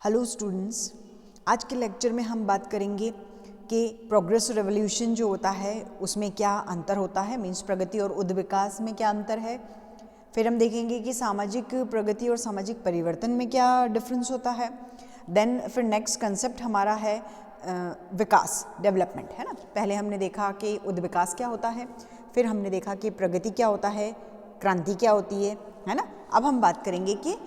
Hello students, आज के lecture में हम बात करेंगे कि प्रोग्रेस रेवोल्यूशन जो होता है उसमें क्या अंतर होता है, मीन्स प्रगति और उद्विकास में क्या अंतर है। फिर हम देखेंगे कि सामाजिक प्रगति और सामाजिक परिवर्तन में क्या डिफरेंस होता है। देन फिर नेक्स्ट कंसेप्ट हमारा है विकास, डेवलपमेंट, है ना। पहले हमने देखा कि उद्विकास क्या होता है, फिर हमने देखा कि प्रगति क्या होता है, क्रांति क्या होती है ना। अब हम बात करेंगे कि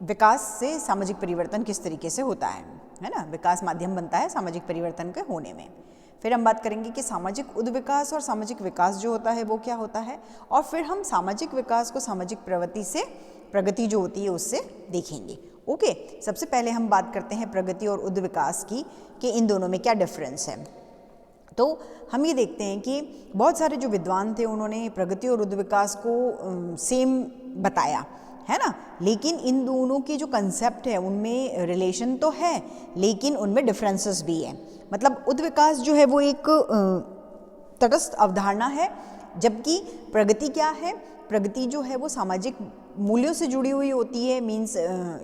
विकास से सामाजिक परिवर्तन किस तरीके से होता है ना। विकास माध्यम बनता है सामाजिक परिवर्तन के होने में। फिर हम बात करेंगे कि सामाजिक उद्विकास और सामाजिक विकास जो होता है वो क्या होता है, और फिर हम सामाजिक विकास को सामाजिक प्रगति से, प्रगति जो होती है उससे देखेंगे। ओके, सबसे पहले हम बात करते हैं प्रगति और उद्विकास की कि इन दोनों में क्या डिफरेंस है। तो हम ये देखते हैं कि बहुत सारे जो विद्वान थे उन्होंने प्रगति और उद्विकास को सेम बताया, है ना, लेकिन इन दोनों की जो कंसेप्ट है उनमें रिलेशन तो है लेकिन उनमें डिफरेंसेस भी है। मतलब उद्विकास जो है वो एक तटस्थ अवधारणा है, जबकि प्रगति क्या है, प्रगति जो है वो सामाजिक मूल्यों से जुड़ी हुई होती है। मीन्स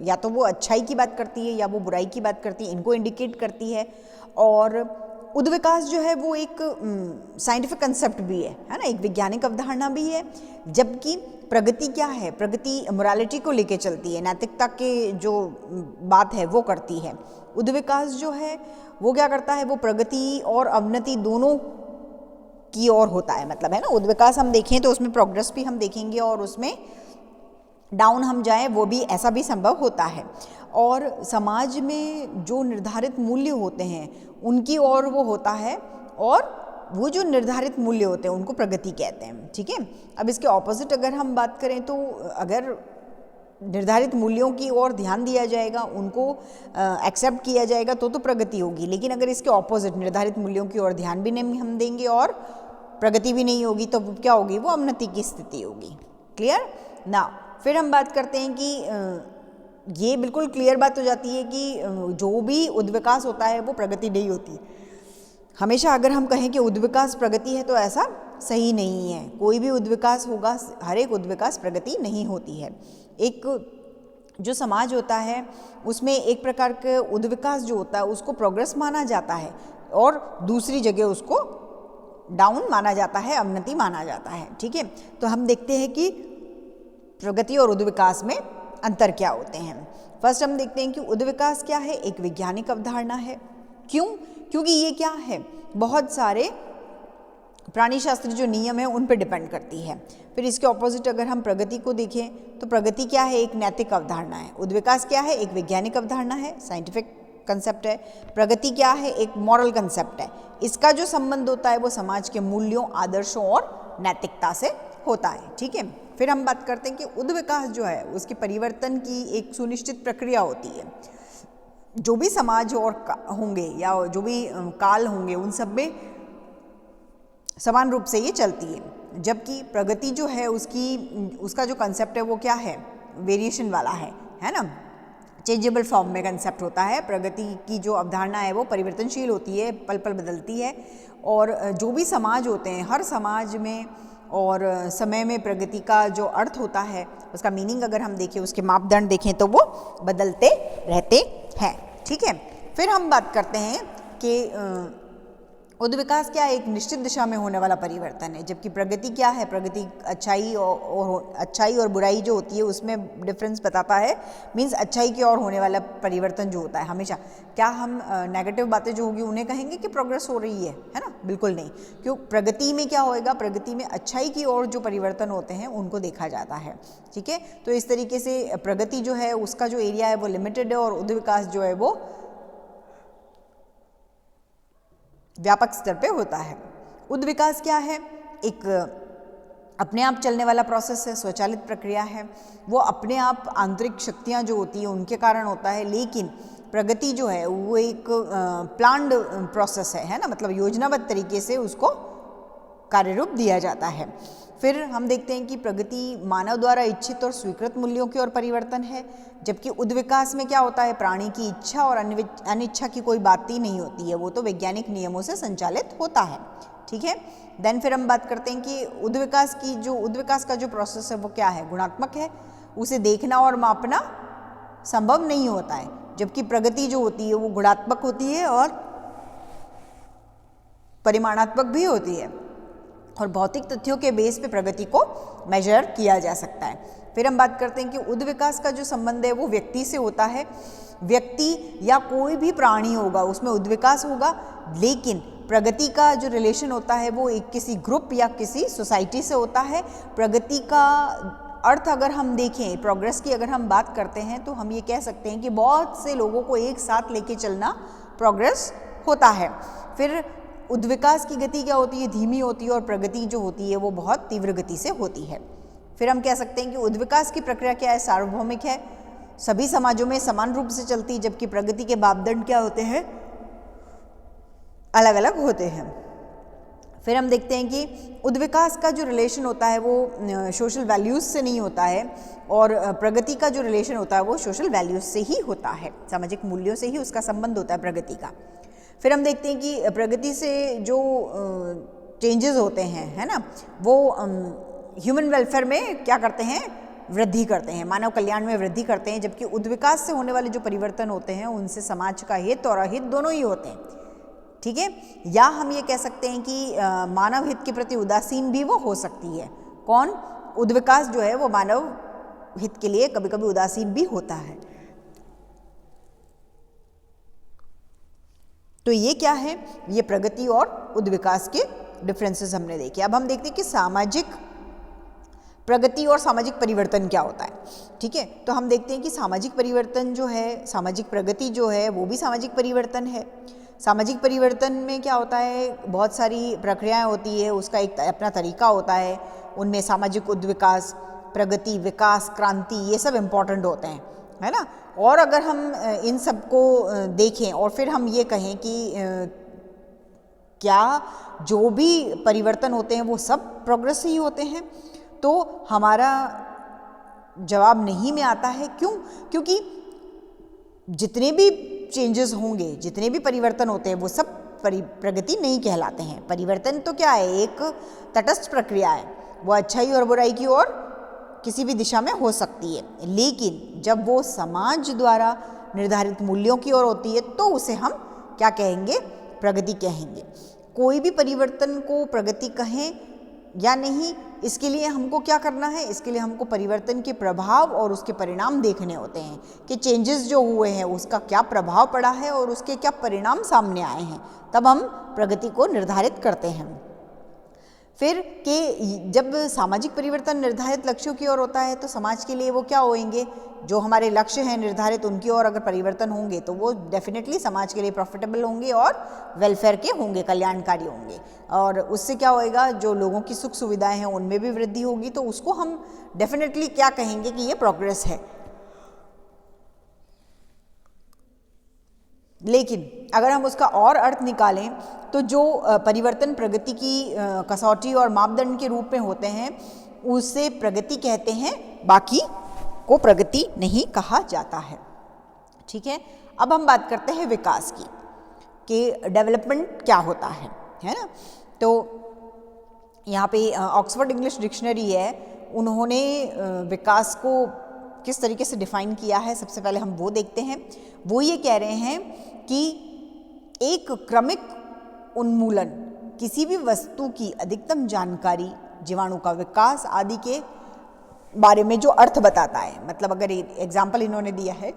या तो वो अच्छाई की बात करती है या वो बुराई की बात करती है, इनको इंडिकेट करती है। और उद्विकास जो है वो एक साइंटिफिक कंसेप्ट भी है ना, एक वैज्ञानिक अवधारणा भी है। जबकि प्रगति क्या है, प्रगति मोरालिटी को लेके चलती है, नैतिकता के जो बात है वो करती है। उद्विकास जो है वो क्या करता है, वो प्रगति और अवनति दोनों की ओर होता है। मतलब है ना, उद्विकास हम देखें तो उसमें प्रोग्रेस भी हम देखेंगे और उसमें डाउन हम जाएं वो भी, ऐसा भी संभव होता है। और समाज में जो निर्धारित मूल्य होते हैं उनकी ओर वो होता है, और वो जो निर्धारित मूल्य होते हैं उनको प्रगति कहते हैं। ठीक है, अब इसके ऑपोजिट अगर हम बात करें तो अगर निर्धारित मूल्यों की ओर ध्यान दिया जाएगा, उनको एक्सेप्ट किया जाएगा तो प्रगति होगी। लेकिन अगर इसके ऑपोजिट निर्धारित मूल्यों की ओर ध्यान भी नहीं हम देंगे और प्रगति भी नहीं होगी तो क्या होगी, वो अवनति की स्थिति होगी। क्लियर ना। फिर हम बात करते हैं कि ये बिल्कुल क्लियर बात हो जाती है कि जो भी उद्विकास होता है वो प्रगति नहीं होती। हमेशा अगर हम कहें कि उद्विकास प्रगति है तो ऐसा सही नहीं है। कोई भी उद्विकास होगा, हर एक उद्विकास प्रगति नहीं होती है। एक जो समाज होता है उसमें एक प्रकार के उद्विकास जो होता है उसको प्रोग्रेस माना जाता है और दूसरी जगह उसको डाउन माना जाता है, अवनति माना जाता है। ठीक है, तो हम देखते हैं कि प्रगति और उद्विकास में अंतर क्या होते हैं। फर्स्ट हम देखते हैं कि उद्विकास क्या है, एक वैज्ञानिक अवधारणा है। क्यों? क्योंकि ये क्या है, बहुत सारे प्राणी शास्त्र जो नियम है उन पर डिपेंड करती है। फिर इसके ऑपोजिट अगर हम प्रगति को देखें तो प्रगति क्या है, एक नैतिक अवधारणा है। उद्विकास क्या है, एक वैज्ञानिक अवधारणा है, साइंटिफिक कंसेप्ट है। प्रगति क्या है, एक मॉरल कंसेप्ट है। इसका जो संबंध होता है वो समाज के मूल्यों, आदर्शों और नैतिकता से होता है। ठीक है, फिर हम बात करते हैं कि उद्विकास जो है उसके परिवर्तन की एक सुनिश्चित प्रक्रिया होती है। जो भी समाज और होंगे या जो भी काल होंगे उन सब में समान रूप से ये चलती है। जबकि प्रगति जो है उसका जो कंसेप्ट है वो क्या है, वेरिएशन वाला है ना, चेंजेबल फॉर्म में कंसेप्ट होता है। प्रगति की जो अवधारणा है वो परिवर्तनशील होती है, पल पल बदलती है। और जो भी समाज होते हैं, हर समाज में और समय में प्रगति का जो अर्थ होता है, उसका मीनिंग अगर हम देखें, उसके मापदंड देखें तो वो बदलते रहते हैं। ठीक है, फिर हम बात करते हैं कि उद्विकास क्या है, एक निश्चित दिशा में होने वाला परिवर्तन है। जबकि प्रगति क्या है, प्रगति अच्छाई और बुराई जो होती है उसमें डिफरेंस बताता है। मीन्स अच्छाई की ओर होने वाला परिवर्तन जो होता है हमेशा। क्या हम नेगेटिव बातें जो होगी उन्हें कहेंगे कि प्रोग्रेस हो रही है ना? बिल्कुल नहीं। क्यों? प्रगति में क्या होएगा, प्रगति में अच्छाई की ओर जो परिवर्तन होते हैं उनको देखा जाता है। ठीक है, तो इस तरीके से प्रगति जो है उसका जो एरिया है वो लिमिटेड है और उद्विकास जो है वो व्यापक स्तर पे होता है। उद्विकास क्या है, एक अपने आप चलने वाला प्रोसेस है, स्वचालित प्रक्रिया है। वो अपने आप आंतरिक शक्तियाँ जो होती हैं उनके कारण होता है। लेकिन प्रगति जो है वो एक प्लान्ड प्रोसेस है ना, मतलब योजनाबद्ध तरीके से उसको कार्यरूप दिया जाता है। फिर हम देखते हैं कि प्रगति मानव द्वारा इच्छित और स्वीकृत मूल्यों की ओर परिवर्तन है। जबकि उद्विकास में क्या होता है, प्राणी की इच्छा और अनिच्छा की कोई बात ही नहीं होती है, वो तो वैज्ञानिक नियमों से संचालित होता है। ठीक है, देन फिर हम बात करते हैं कि उद्विकास का जो प्रोसेस है वो क्या है, गुणात्मक है। उसे देखना और मापना संभव नहीं होता है, जबकि प्रगति जो होती है वो गुणात्मक होती है और परिमाणात्मक भी होती है, और भौतिक तथ्यों के बेस पे प्रगति को मेजर किया जा सकता है। फिर हम बात करते हैं कि उद्विकास का जो संबंध है वो व्यक्ति से होता है। व्यक्ति या कोई भी प्राणी होगा उसमें उद्विकास होगा, लेकिन प्रगति का जो रिलेशन होता है वो एक किसी ग्रुप या किसी सोसाइटी से होता है। प्रगति का अर्थ अगर हम देखें, प्रोग्रेस की अगर हम बात करते हैं तो हम ये कह सकते हैं कि बहुत से लोगों को एक साथ लेके चलना प्रोग्रेस होता है। फिर उद्विकास की गति क्या होती है, धीमी होती है, और प्रगति जो होती है वो बहुत तीव्र गति से होती है। फिर हम कह सकते हैं कि उद्विकास की प्रक्रिया क्या है, सार्वभौमिक है, सभी समाजों में समान रूप से चलती है, जबकि प्रगति के मापदंड क्या होते हैं, अलग अलग होते हैं। फिर हम देखते हैं कि उद्विकास का जो रिलेशन होता है वो सोशल वैल्यूज़ से नहीं होता है, और प्रगति का जो रिलेशन होता है वो सोशल वैल्यूज़ से ही होता है, सामाजिक मूल्यों से ही उसका संबंध होता है प्रगति का। फिर हम देखते हैं कि प्रगति से जो चेंजेस होते हैं, है ना, वो ह्यूमन वेलफेयर में क्या करते हैं, वृद्धि करते हैं, मानव कल्याण में वृद्धि करते हैं, जबकि उद्विकास से होने वाले जो परिवर्तन होते हैं उनसे समाज का हित और अहित दोनों ही होते हैं। ठीक है, या हम ये कह सकते हैं कि मानव हित के प्रति उदासीन भी वो हो सकती है। कौन, उद्विकास जो है वो मानव हित के लिए कभी कभी उदासीन भी होता है। तो ये क्या है, ये प्रगति और उद्विकास के डिफरेंसेस हमने देखे। अब हम देखते हैं कि सामाजिक प्रगति और सामाजिक परिवर्तन क्या होता है। ठीक है, तो हम देखते हैं कि सामाजिक परिवर्तन जो है, सामाजिक प्रगति जो है वो भी सामाजिक परिवर्तन है। सामाजिक परिवर्तन में क्या होता है, बहुत सारी प्रक्रियाएं होती है, उसका एक अपना तरीका होता है। उनमें सामाजिक उद्विकास, प्रगति, विकास, क्रांति, ये सब इम्पॉर्टेंट होते हैं, है ना। और अगर हम इन सब को देखें और फिर हम ये कहें कि क्या जो भी परिवर्तन होते हैं वो सब प्रोग्रेस ही होते हैं, तो हमारा जवाब नहीं में आता है। क्यों? क्योंकि जितने भी चेंजेस होंगे, जितने भी परिवर्तन होते हैं वो सब प्रगति नहीं कहलाते हैं। परिवर्तन तो क्या है, एक तटस्थ प्रक्रिया है, वो अच्छाई और बुराई की ओर किसी भी दिशा में हो सकती है, लेकिन जब वो समाज द्वारा निर्धारित मूल्यों की ओर होती है तो उसे हम क्या कहेंगे, प्रगति कहेंगे। कोई भी परिवर्तन को प्रगति कहें या नहीं, इसके लिए हमको क्या करना है, इसके लिए हमको परिवर्तन के प्रभाव और उसके परिणाम देखने होते हैं कि चेंजेस जो हुए हैं उसका क्या प्रभाव पड़ा है और उसके क्या परिणाम सामने आए हैं, तब हम प्रगति को निर्धारित करते हैं। फिर कि जब सामाजिक परिवर्तन निर्धारित लक्ष्यों की ओर होता है तो समाज के लिए वो क्या होंगे, जो हमारे लक्ष्य हैं निर्धारित, उनकी ओर अगर परिवर्तन होंगे तो वो डेफिनेटली समाज के लिए प्रॉफिटेबल होंगे और वेलफेयर के होंगे, कल्याणकारी होंगे। और उससे क्या होएगा, जो लोगों की सुख सुविधाएं हैं उनमें भी वृद्धि होगी, तो उसको हम डेफिनेटली क्या कहेंगे कि ये प्रोग्रेस है। लेकिन अगर हम उसका और अर्थ निकालें तो जो परिवर्तन प्रगति की कसौटी और मापदंड के रूप में होते हैं उसे प्रगति कहते हैं, बाकी को प्रगति नहीं कहा जाता है। ठीक है, अब हम बात करते हैं विकास की, कि डेवलपमेंट क्या होता है ना। तो यहाँ पे ऑक्सफोर्ड इंग्लिश डिक्शनरी है, उन्होंने विकास को किस तरीके से डिफाइन किया है, सबसे पहले हम वो देखते हैं। वो ये कह रहे हैं कि एक क्रमिक उन्मूलन किसी भी वस्तु की अधिकतम जानकारी, जीवाणु का विकास आदि के बारे में जो अर्थ बताता है। मतलब अगर एग्जाम्पल इन्होंने दिया है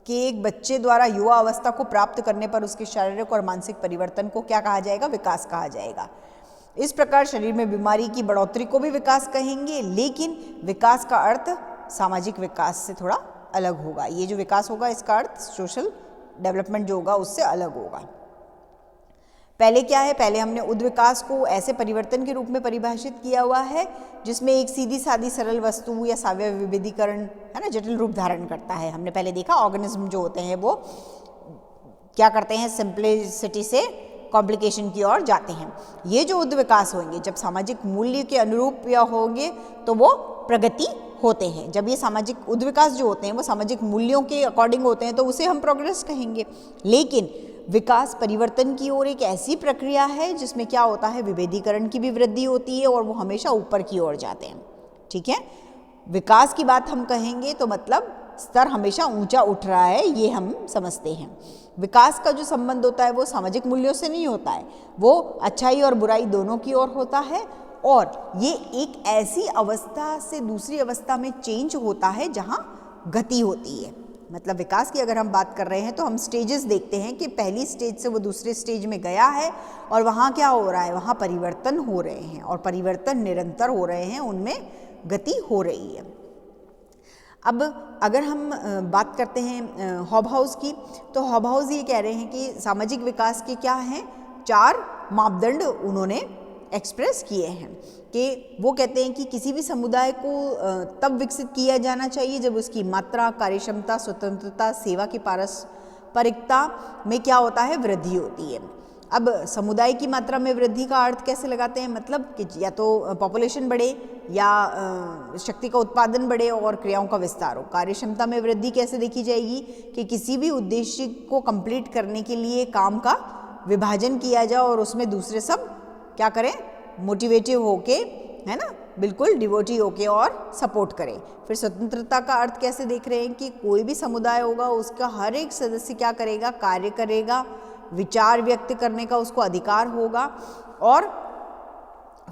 कि एक बच्चे द्वारा युवा अवस्था को प्राप्त करने पर उसके शारीरिक और मानसिक परिवर्तन को क्या कहा जाएगा, विकास कहा जाएगा। इस प्रकार शरीर में बीमारी की बढ़ोतरी को भी विकास कहेंगे, लेकिन विकास का अर्थ सामाजिक विकास से थोड़ा अलग होगा। ये जो विकास होगा इसका अर्थ सोशल डेवलपमेंट जो होगा उससे अलग होगा। पहले क्या है, पहले हमने उद्विकास को ऐसे परिवर्तन के रूप में परिभाषित किया हुआ है जिसमें एक सीधी सादी सरल वस्तु या सावयव विभेदीकरण, है ना, जटिल रूप धारण करता है। हमने पहले देखा ऑर्गेनिज्म जो होते हैं वो क्या करते हैं, सिंप्लिसिटी से कॉम्प्लिकेशन की ओर जाते हैं। ये जो उद्विकास होंगे जब सामाजिक मूल्य के अनुरूप या होंगे तो वो प्रगति होते हैं। जब ये सामाजिक उद्विकास जो होते हैं वो सामाजिक मूल्यों के अकॉर्डिंग होते हैं तो उसे हम प्रोग्रेस कहेंगे। लेकिन विकास परिवर्तन की ओर एक ऐसी प्रक्रिया है जिसमें क्या होता है, विभेदीकरण की भी वृद्धि होती है और वो हमेशा ऊपर की ओर जाते हैं। ठीक है, विकास की बात हम कहेंगे तो मतलब स्तर हमेशा ऊंचा उठ रहा है, ये हम समझते हैं। विकास का जो संबंध होता है वो सामाजिक मूल्यों से नहीं होता है, वो अच्छाई और बुराई दोनों की ओर होता है, और ये एक ऐसी अवस्था से दूसरी अवस्था में चेंज होता है जहाँ गति होती है। मतलब विकास की अगर हम बात कर रहे हैं तो हम स्टेजेस देखते हैं कि पहली स्टेज से वो दूसरे स्टेज में गया है और वहाँ क्या हो रहा है, वहाँ परिवर्तन हो रहे हैं, और परिवर्तन निरंतर हो रहे हैं, उनमें गति हो रही है। अब अगर हम बात करते हैं हॉबहाउस की, तो हॉबहाउस ये कह रहे हैं कि सामाजिक विकास के क्या हैं, 4 मापदंड उन्होंने एक्सप्रेस किए हैं। कि वो कहते हैं कि किसी भी समुदाय को तब विकसित किया जाना चाहिए जब उसकी मात्रा, कार्यक्षमता, स्वतंत्रता, सेवा की पारस्परिकता में क्या होता है, वृद्धि होती है। अब समुदाय की मात्रा में वृद्धि का अर्थ कैसे लगाते हैं, मतलब कि या तो पॉपुलेशन बढ़े या शक्ति का उत्पादन बढ़े और क्रियाओं का विस्तार हो। कार्यक्षमता में वृद्धि कैसे देखी जाएगी कि किसी भी उद्देश्य को कंप्लीट करने के लिए काम का विभाजन किया जाए और उसमें दूसरे सब क्या करें, मोटिवेटिव होके, है ना, बिल्कुल डिवोटी होके और सपोर्ट करें। फिर स्वतंत्रता का अर्थ कैसे देख रहे हैं कि कोई भी समुदाय होगा उसका हर एक सदस्य क्या करेगा, कार्य करेगा, विचार व्यक्त करने का उसको अधिकार होगा। और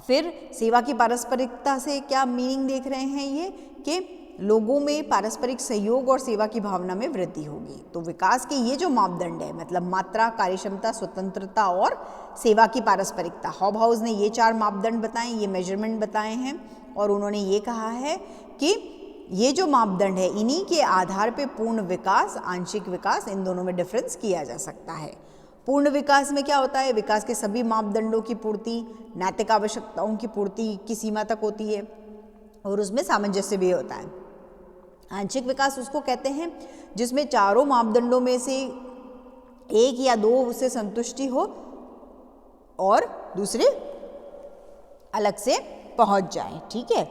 फिर सेवा की पारस्परिकता से क्या मीनिंग देख रहे हैं ये, कि लोगों में पारस्परिक सहयोग और सेवा की भावना में वृद्धि होगी। तो विकास के ये जो मापदंड है, मतलब मात्रा, कार्यक्षमता, स्वतंत्रता और सेवा की पारस्परिकता, हॉबहाउस ने ये 4 मापदंड बताए, ये मेजरमेंट बताए हैं, और उन्होंने ये कहा है कि ये जो मापदंड है इन्हीं के आधार पे पूर्ण विकास, आंशिक विकास, इन दोनों में डिफरेंस किया जा सकता है। पूर्ण विकास में क्या होता है, विकास के सभी मापदंडों की पूर्ति, नैतिक आवश्यकताओं की पूर्ति की सीमा तक होती है और उसमें सामंजस्य भी होता है। आंशिक विकास उसको कहते हैं जिसमें चारों मापदंडों में से 1 या 2 से संतुष्टि हो और दूसरे अलग से पहुंच जाए। ठीक है,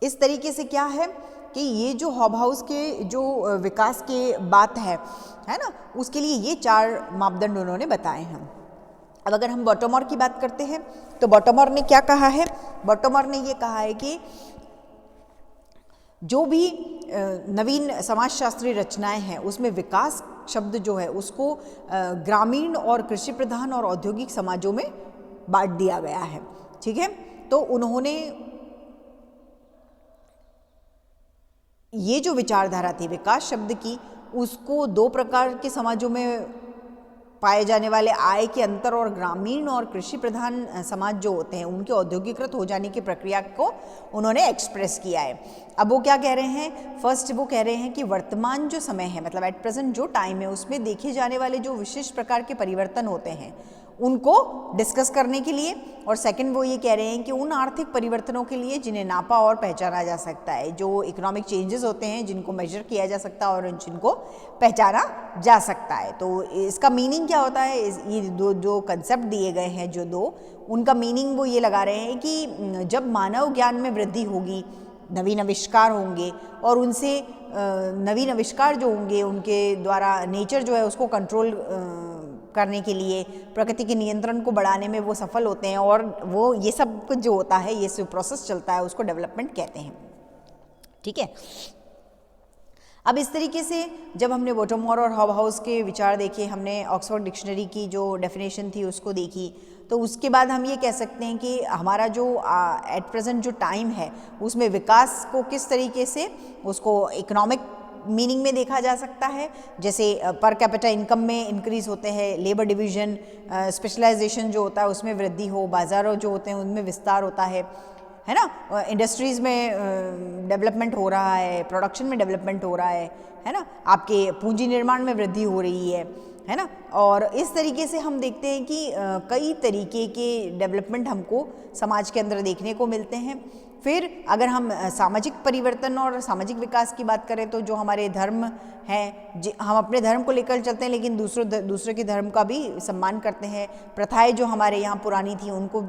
इस तरीके से क्या है कि ये जो हॉबहाउस के जो विकास के बात है ना, उसके लिए ये 4 मापदंड उन्होंने बताए हैं। अब अगर हम बॉटमर की बात करते हैं तो बॉटमर ने क्या कहा है, बॉटमर ने ये कहा है कि जो भी नवीन समाजशास्त्री रचनाएं हैं उसमें विकास शब्द जो है उसको ग्रामीण और कृषि प्रधान और औद्योगिक समाजों में बांट दिया गया है। ठीक है, तो उन्होंने ये जो विचारधारा थी विकास शब्द की, उसको 2 प्रकार के समाजों में पाए जाने वाले आय के अंतर और ग्रामीण और कृषि प्रधान समाज जो होते हैं उनके औद्योगिकृत हो जाने की प्रक्रिया को उन्होंने एक्सप्रेस किया है। अब वो क्या कह रहे हैं, फर्स्ट वो कह रहे हैं कि वर्तमान जो समय है, मतलब एट प्रेजेंट जो टाइम है, उसमें देखे जाने वाले जो विशिष्ट प्रकार के परिवर्तन होते हैं उनको डिस्कस करने के लिए, और सेकंड वो ये कह रहे हैं कि उन आर्थिक परिवर्तनों के लिए जिन्हें नापा और पहचाना जा सकता है, जो इकोनॉमिक चेंजेस होते हैं जिनको मेजर किया जा सकता है और जिनको पहचाना जा सकता है। तो इसका मीनिंग क्या होता है, ये जो कंसेप्ट दिए गए हैं जो 2, उनका मीनिंग वो ये लगा रहे हैं कि जब मानव ज्ञान में वृद्धि होगी, नवीन आविष्कार होंगे और उनसे नवीन आविष्कार जो होंगे उनके द्वारा नेचर जो है उसको कंट्रोल करने के लिए, प्रकृति के नियंत्रण को बढ़ाने में वो सफल होते हैं, और वो ये सब कुछ जो होता है, ये जो प्रोसेस चलता है उसको डेवलपमेंट कहते हैं। ठीक है, अब इस तरीके से जब हमने बॉटमर और हॉबहाउस के विचार देखे, हमने ऑक्सफोर्ड डिक्शनरी की जो डेफिनेशन थी उसको देखी, तो उसके बाद हम ये कह सकते हैं कि हमारा जो एट प्रेजेंट जो टाइम है उसमें विकास को किस तरीके से उसको इकोनॉमिक मीनिंग में देखा जा सकता है। जैसे पर कैपिटा इनकम में इंक्रीज होते हैं, लेबर डिवीजन, स्पेशलाइजेशन जो होता है उसमें वृद्धि हो, बाजारों जो होते हैं उनमें विस्तार होता है ना, इंडस्ट्रीज़ में डेवलपमेंट हो रहा है, प्रोडक्शन में डेवलपमेंट हो रहा है ना, आपके पूंजी निर्माण में वृद्धि हो रही है ना। और इस तरीके से हम देखते हैं कि कई तरीके के डेवलपमेंट हमको समाज के अंदर देखने को मिलते हैं। फिर अगर हम सामाजिक परिवर्तन और सामाजिक विकास की बात करें तो जो हमारे धर्म हैं, हम अपने धर्म को लेकर चलते हैं लेकिन दूसरे के धर्म का भी सम्मान करते हैं। प्रथाएं जो हमारे यहाँ पुरानी थी उनको,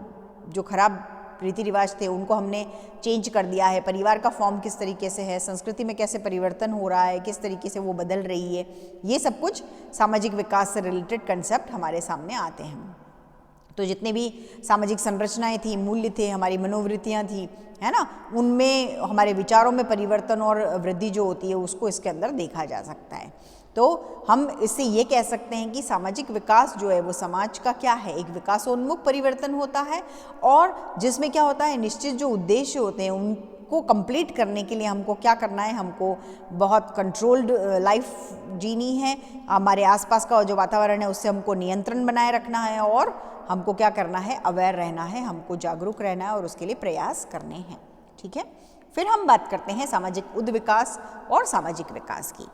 जो खराब रीति रिवाज थे उनको हमने चेंज कर दिया है। परिवार का फॉर्म किस तरीके से है, संस्कृति में कैसे परिवर्तन हो रहा है, किस तरीके से वो बदल रही है, ये सब कुछ सामाजिक विकास से रिलेटेड कंसेप्ट हमारे सामने आते हैं। तो जितने भी सामाजिक संरचनाएं थी, मूल्य थे, हमारी मनोवृत्तियां थी, है ना, उनमें हमारे विचारों में परिवर्तन और वृद्धि जो होती है उसको इसके अंदर देखा जा सकता है। तो हम इससे ये कह सकते हैं कि सामाजिक विकास जो है वो समाज का क्या है, एक विकासोन्मुख परिवर्तन होता है, और जिसमें क्या होता है, निश्चित जो उद्देश्य होते हैं उनको कंप्लीट करने के लिए हमको क्या करना है, हमको बहुत कंट्रोल्ड लाइफ जीनी है, हमारे आसपास का जो वातावरण है उससे हमको नियंत्रण बनाए रखना है, और हमको क्या करना है, अवेयर रहना है, हमको जागरूक रहना है और उसके लिए प्रयास करने हैं। ठीक है, फिर हम बात करते हैं सामाजिक उद्विकास और सामाजिक विकास की,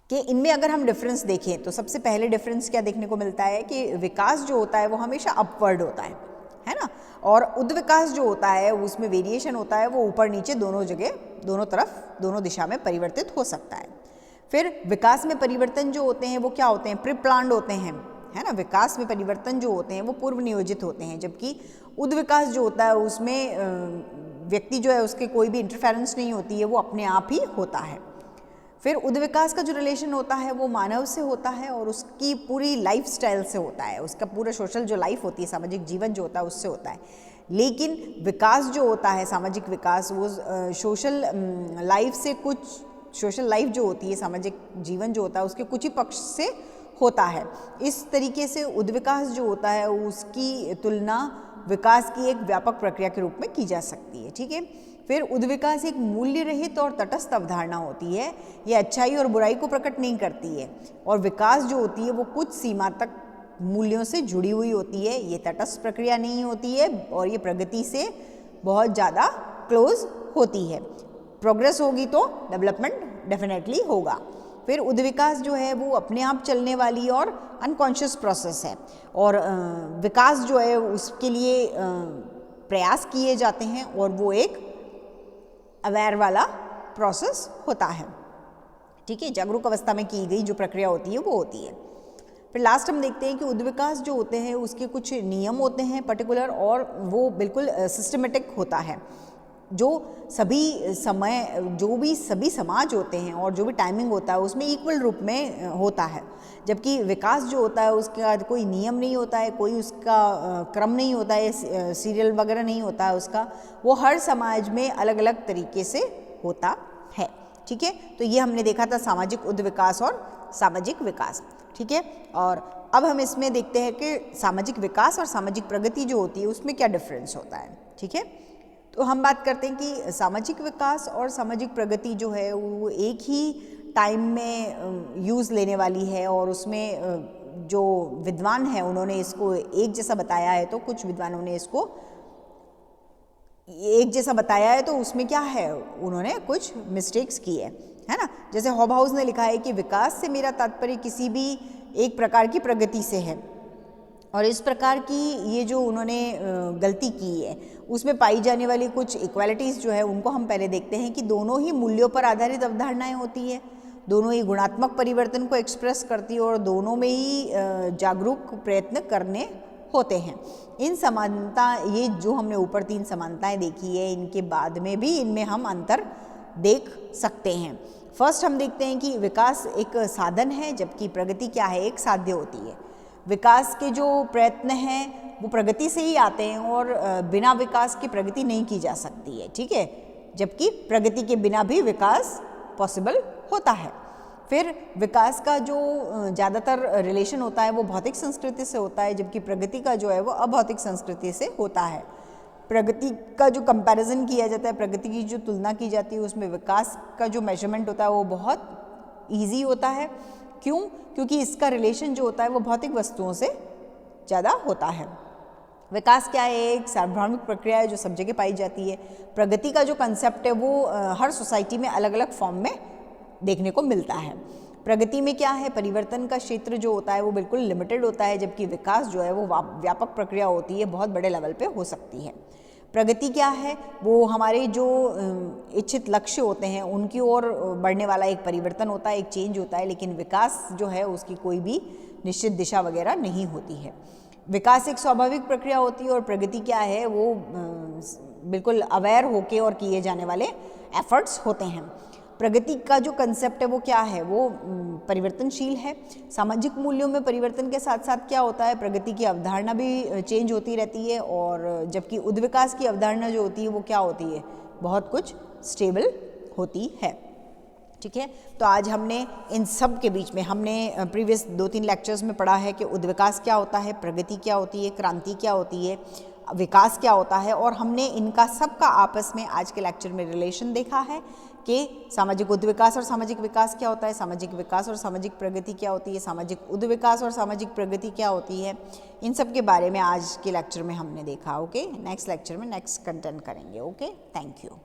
कि इनमें अगर हम डिफरेंस देखें तो सबसे पहले डिफरेंस क्या देखने को मिलता है कि विकास जो होता है वो हमेशा अपवर्ड होता है ना, और उद्विकास जो होता है उसमें वेरिएशन होता है, वो ऊपर नीचे दोनों जगह, दोनों तरफ, दोनों दिशा में परिवर्तित हो सकता है। फिर विकास में परिवर्तन जो होते हैं वो क्या होते हैं, प्री प्लान्ड होते हैं, है ना, विकास में परिवर्तन जो होते हैं वो पूर्व नियोजित होते हैं, जबकि उद्विकास जो होता है उसमें व्यक्ति जो है उसके कोई भी इंटरफेरेंस नहीं होती है, वो अपने आप ही होता है। फिर उद्विकास का जो रिलेशन होता है वो मानव से होता है और उसकी पूरी लाइफ स्टाइल से होता है, उसका पूरा सोशल जो लाइफ होती है, सामाजिक जीवन जो होता है उससे होता है। लेकिन विकास जो होता है, सामाजिक विकास, वो सोशल लाइफ से कुछ, सोशल लाइफ जो होती है, सामाजिक जीवन जो होता है उसके कुछ ही पक्ष से होता है। इस तरीके से उद्विकास जो होता है उसकी तुलना विकास की एक व्यापक प्रक्रिया के रूप में की जा सकती है। ठीक है, फिर उद्विकास एक मूल्य रहित और तटस्थ अवधारणा होती है, ये अच्छाई और बुराई को प्रकट नहीं करती है, और विकास जो होती है वो कुछ सीमा तक मूल्यों से जुड़ी हुई होती है, ये तटस्थ प्रक्रिया नहीं होती है, और ये प्रगति से बहुत ज़्यादा क्लोज होती है। प्रोग्रेस होगी तो डेवलपमेंट डेफिनेटली होगा। फिर उद्विकास जो है वो अपने आप चलने वाली और अनकॉन्शियस प्रोसेस है, और विकास जो है उसके लिए प्रयास किए जाते हैं, और वो एक अवेयर वाला प्रोसेस होता है। ठीक है, जागरूक अवस्था में की गई जो प्रक्रिया होती है वो होती है। फिर लास्ट हम देखते हैं कि उद्विकास जो होते हैं उसके कुछ नियम होते हैं पर्टिकुलर, और वो बिल्कुल सिस्टमेटिक होता है, जो सभी समय, जो भी सभी समाज होते हैं और जो भी टाइमिंग होता है उसमें इक्वल रूप में होता है, जबकि विकास जो होता है उसका कोई नियम नहीं होता है, कोई उसका क्रम नहीं होता है, सीरियल वगैरह नहीं होता है उसका, वो हर समाज में अलग अलग तरीके से होता है। ठीक है, तो ये हमने देखा था सामाजिक उद्विकास और सामाजिक विकास। ठीक है, और अब हम इसमें देखते हैं कि सामाजिक विकास और सामाजिक प्रगति जो होती है उसमें क्या डिफरेंस होता है। ठीक है, तो हम बात करते हैं कि सामाजिक विकास और सामाजिक प्रगति जो है वो एक ही टाइम में यूज़ लेने वाली है, और उसमें जो विद्वान हैं उन्होंने इसको एक जैसा बताया है, तो कुछ विद्वानों ने इसको एक जैसा बताया है, तो उसमें क्या है, उन्होंने कुछ मिस्टेक्स की है ना। जैसे हॉबहाउस ने लिखा है कि विकास से मेरा तात्पर्य किसी भी एक प्रकार की प्रगति से है, और इस प्रकार की ये जो उन्होंने गलती की है उसमें पाई जाने वाली कुछ इक्वालिटीज़ जो है उनको हम पहले देखते हैं कि दोनों ही मूल्यों पर आधारित अवधारणाएं होती है, दोनों ही गुणात्मक परिवर्तन को एक्सप्रेस करती है, और दोनों में ही जागरूक प्रयत्न करने होते हैं। इन समानता, ये जो हमने ऊपर 3 समानताएं देखी है, इनके बाद में भी इनमें हम अंतर देख सकते हैं। फर्स्ट हम देखते हैं कि विकास एक साधन है, जबकि प्रगति क्या है, एक साध्य होती है। विकास के जो प्रयत्न हैं वो प्रगति से ही आते हैं, और बिना विकास के प्रगति नहीं की जा सकती है। ठीक है, जबकि प्रगति के बिना भी विकास पॉसिबल होता है। फिर विकास का जो ज़्यादातर रिलेशन होता है वो भौतिक संस्कृति से होता है, जबकि प्रगति का जो है वो अभौतिक संस्कृति से होता है। प्रगति का जो कंपैरिजन किया जाता है, प्रगति की जो तुलना की जाती है, उसमें विकास का जो मेजरमेंट होता है वो बहुत ईजी होता है। क्यों? क्योंकि इसका रिलेशन जो होता है वो भौतिक वस्तुओं से ज़्यादा होता है। विकास क्या है, एक सार्वभौमिक प्रक्रिया है जो सब जगह पाई जाती है। प्रगति का जो कंसेप्ट है वो हर सोसाइटी में अलग अलग फॉर्म में देखने को मिलता है। प्रगति में क्या है, परिवर्तन का क्षेत्र जो होता है वो बिल्कुल लिमिटेड होता है, जबकि विकास जो है वो व्यापक प्रक्रिया होती है, बहुत बड़े लेवल पे हो सकती है। प्रगति क्या है, वो हमारे जो इच्छित लक्ष्य होते हैं उनकी ओर बढ़ने वाला एक परिवर्तन होता है, एक चेंज होता है, लेकिन विकास जो है उसकी कोई भी निश्चित दिशा वगैरह नहीं होती है। विकास एक स्वाभाविक प्रक्रिया होती है, और प्रगति क्या है, वो बिल्कुल अवेयर होके और किए जाने वाले एफर्ट्स होते हैं। प्रगति का जो कंसेप्ट है वो क्या है, वो परिवर्तनशील है। सामाजिक मूल्यों में परिवर्तन के साथ साथ क्या होता है, प्रगति की अवधारणा भी चेंज होती रहती है, और जबकि उद्विकास की अवधारणा जो होती है वो क्या होती है, बहुत कुछ स्टेबल होती है। ठीक है, तो आज हमने इन सब के बीच में हमने प्रीवियस 2-3 लेक्चर्स में पढ़ा है कि उद्विकास क्या होता है, प्रगति क्या होती है, क्रांति क्या होती है, विकास क्या होता है, और हमने इनका सबका आपस में आज के लेक्चर में रिलेशन देखा है कि सामाजिक उद्विकास और सामाजिक विकास क्या होता है, सामाजिक विकास और सामाजिक प्रगति क्या होती है, सामाजिक उद्विकास और सामाजिक प्रगति क्या होती है। इन सब के बारे में आज के लेक्चर में हमने देखा। ओके, नेक्स्ट लेक्चर में नेक्स्ट कंटेंट करेंगे। Okay, thank you.